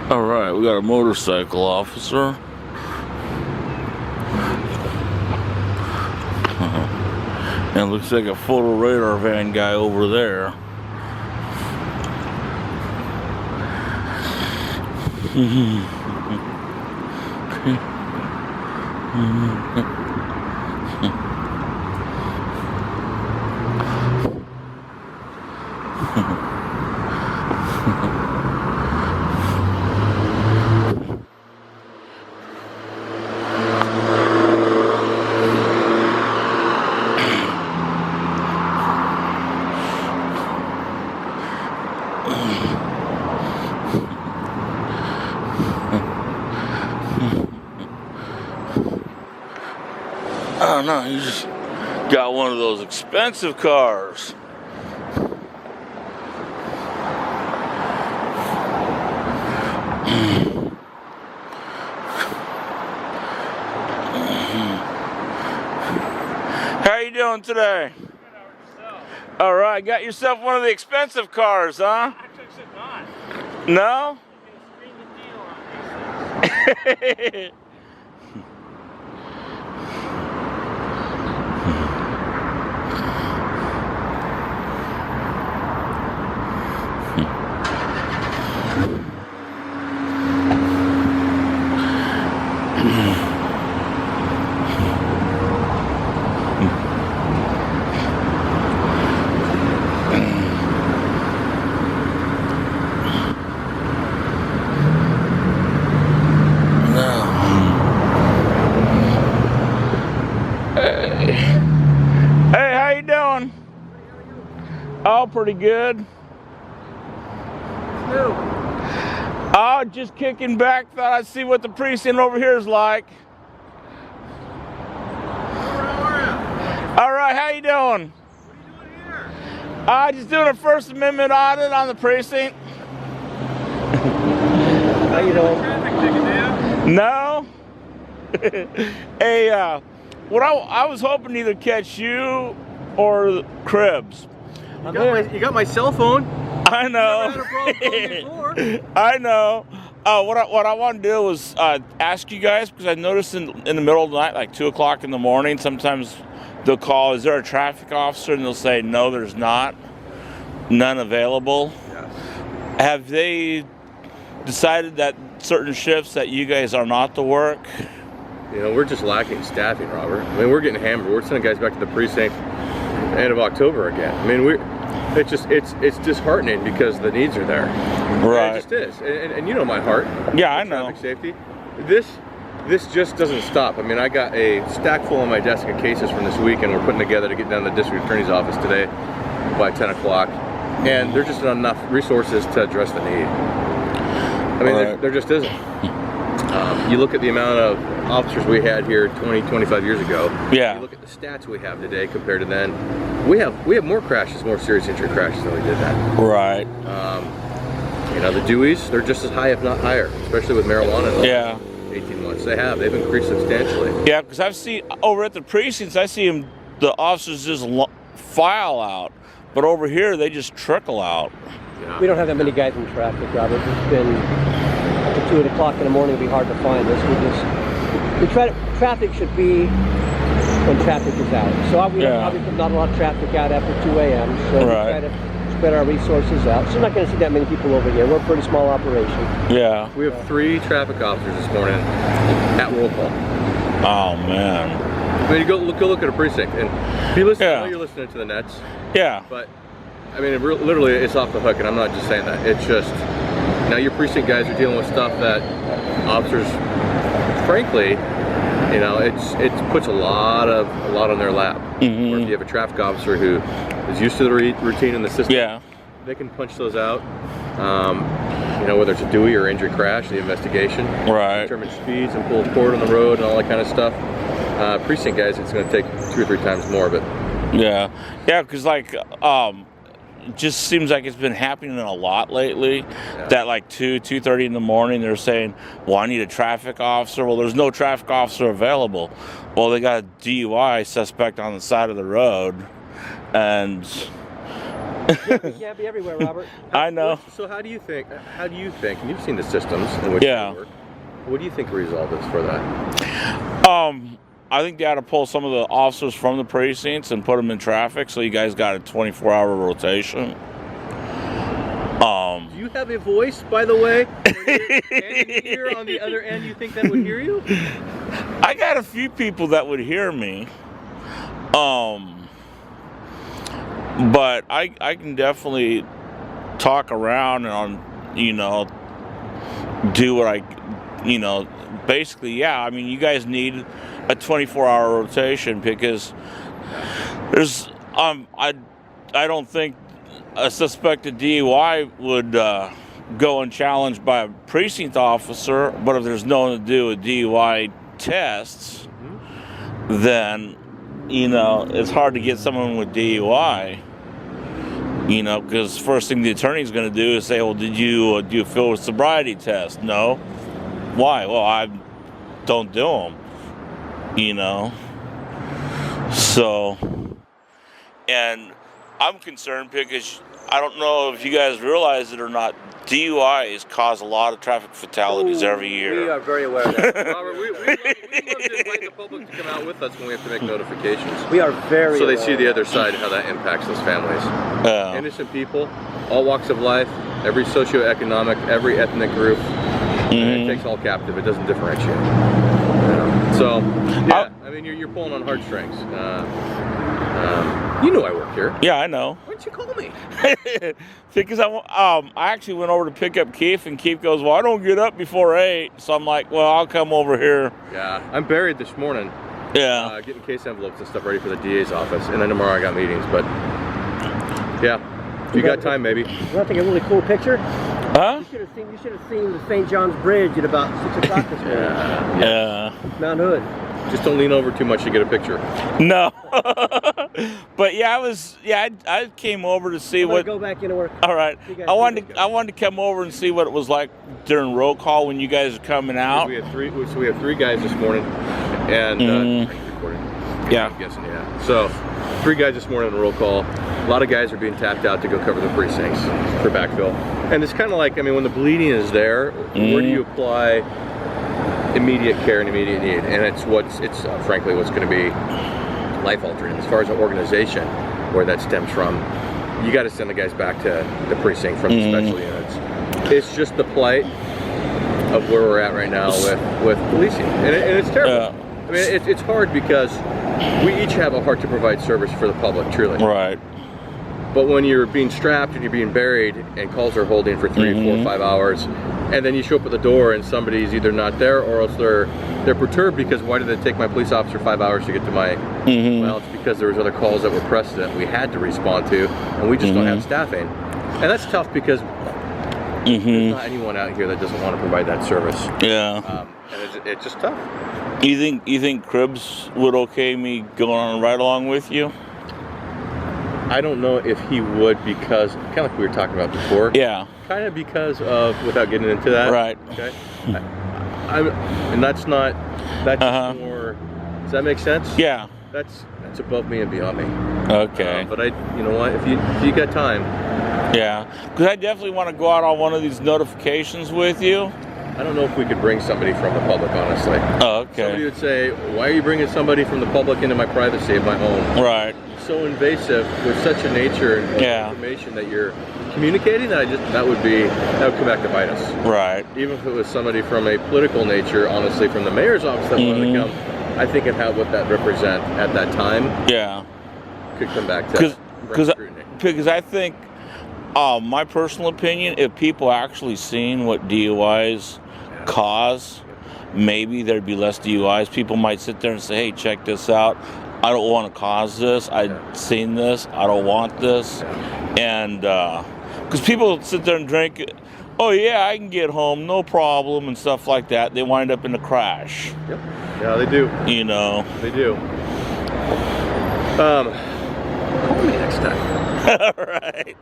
All right, we got a motorcycle officer. And it looks like a photo radar van guy over there. Oh no, you just got one of those expensive cars. How you doing today? All right, got yourself one of the expensive cars, huh? Actually, not. No? Hey, how you doing? Oh, pretty good. Oh, just kicking back. Thought I'd see what the precinct over here is like. All right, how you doing? What are you doing here? Just doing a First Amendment audit on the precinct. How you doing? Traffic ticket, Dan? No. Hey, what I was hoping to either catch you or Cribs. You got my cell phone. I know. Never had a problem before. I know. What I want to do was ask you guys, because I noticed in the middle of the night, like 2 o'clock in the morning, sometimes they'll call, is there a traffic officer? And they'll say, no, there's not. None available. Yes. Have they decided that certain shifts that you guys are not to work? You know, we're just lacking staffing, Robert. I mean, we're getting hammered. We're sending guys back to the precinct end of October again. I mean, it's disheartening because the needs are there. Right. It just is. And you know my heart. Yeah, I know. Traffic safety. This just doesn't stop. I mean, I got a stack full on my desk of cases from this week, and we're putting together to get down to the district attorney's office today by 10 o'clock. And there's just not enough resources to address the need. I mean, there just isn't. You look at the amount of officers we had here 20, 25 years ago. Yeah. You look at the stats we have today compared to then. We have more crashes, more serious injury crashes than we did then. Right. You know, the Deweys, they're just as high, if not higher, especially with marijuana in the Yeah. 18 months. They've increased substantially. Yeah, because I've seen over at the precincts, I see them, the officers just file out, but over here they just trickle out. Yeah. We don't have that many guys in traffic, Robert. It's been up to 2 o'clock in the morning. It'd be hard to find us. Traffic should be when traffic is out. So we have probably not a lot of traffic out after 2 a.m. So we try to spread our resources out. So you're not going to see that many people over here. We're a pretty small operation. Yeah. We have 3 traffic officers this morning at roll call. Oh man. I mean, you go look at a precinct, and if you listen, I know you're listening to the nets. Yeah. But I mean, literally, it's off the hook, and I'm not just saying that. It's just now your precinct guys are dealing with stuff that officers, frankly, you know, it puts a lot on their lap. Mm-hmm. Or if you have a traffic officer who is used to the routine in the system, they can punch those out. You know, whether it's a Dewey or injury crash, the investigation, determine speeds and pull cord on the road and all that kind of stuff. Precinct guys, it's going to take 2 or 3 times more of it. Yeah, because like it just seems like it's been happening a lot lately. That like 2:30 in the morning, they're saying, well, I need a traffic officer. Well, there's no traffic officer available. Well, they got a DUI suspect on the side of the road. and You can't be everywhere, Robert. I know. So how do you think, and you've seen the systems in which Yeah. they work, what do you think the result is for that? I think they ought to pull some of the officers from the precincts and put them in traffic, so you guys got a 24-hour rotation. Do you have a voice, by the way? And here on the other end, you think that would hear you? I got a few people that would hear me. But I can definitely talk around and do what basically, yeah. I mean, you guys need a 24-hour rotation because there's I don't think a suspected DUI would go unchallenged by a precinct officer, but if there's no one to do a DUI tests, then it's hard to get someone with DUI. Because first thing the attorney's going to do is say, well, did you do a field sobriety test? No. Why? Well, I don't do them. So, and I'm concerned because I don't know if you guys realize it or not, DUIs cause a lot of traffic fatalities every year. We are very aware of that. Robert, we love to invite the public to come out with us when we have to make notifications. We are very So they aware see of the that. other side of how that impacts those families. Yeah. Innocent people, all walks of life, every socioeconomic, every ethnic group. And it takes all captive. It doesn't differentiate. So, yeah, I mean, you're pulling on heartstrings. You know I work here. Yeah, I know. Why don't you call me? Because I actually went over to pick up Keith, and Keith goes, well, I don't get up before 8. So I'm like, well, I'll come over here. Yeah, I'm buried this morning. Yeah. Getting case envelopes and stuff ready for the DA's office. And then tomorrow I got meetings. But, yeah, if you got time, maybe. You want to take a really cool picture? Huh? You should have seen the St. John's Bridge at about 6 o'clock this morning. Yeah. Mount Hood. Just don't lean over too much to get a picture. No. But yeah, I came over to see I'm gonna what. go back into work. All right. You guys I do wanted to come over and see what it was like during roll call when you guys are coming out. We had three guys this morning, and recording. Yeah. I'm guessing, yeah. So 3 guys this morning on roll call. A lot of guys are being tapped out to go cover the precincts for backfill. And it's kind of like, I mean, when the bleeding is there, where do you apply immediate care and immediate need? And it's frankly what's going to be life altering. As far as an organization, where that stems from, you got to send the guys back to the precinct from the special units. It's just the plight of where we're at right now with policing, and it's terrible. I mean, it's hard because we each have a heart to provide service for the public, truly. Right. But when you're being strapped and you're being buried and calls are holding for 3, 4, 5 hours, and then you show up at the door and somebody's either not there or else they're perturbed because why did it take my police officer 5 hours to get to my, well, it's because there was other calls that were precedent we had to respond to, and we just don't have staffing. And that's tough because there's not anyone out here that doesn't want to provide that service. Yeah. And it's just tough. You think Cribbs would okay me going on a ride along with you? I don't know if he would, because kind of like we were talking about before. Yeah. Kind of because of, without getting into that. Right. Okay. And that's not. That's just more. Does that make sense? Yeah. That's above me and beyond me. Okay. But you know what? If you got time. Yeah. Because I definitely want to go out on one of these notifications with you. I don't know if we could bring somebody from the public, honestly. Oh, okay. Somebody would say, "Why are you bringing somebody from the public into my privacy of my home?" Right. So invasive with such a nature and information that you're communicating that would come back to bite us. Right. Even if it was somebody from a political nature, honestly, from the mayor's office that wanted to come, I think of what that represent at that time. Yeah. Could come back to because I think, my personal opinion, if people actually seen what DUIs cause, maybe there'd be less DUIs. People might sit there and say, hey, check this out. I don't want to cause this. I've seen this. I don't want this. And because people sit there and drink, oh yeah, I can get home, no problem, and stuff like that. They wind up in a crash. Yep. Yeah, they do. You know. They do. Call me next time. All right.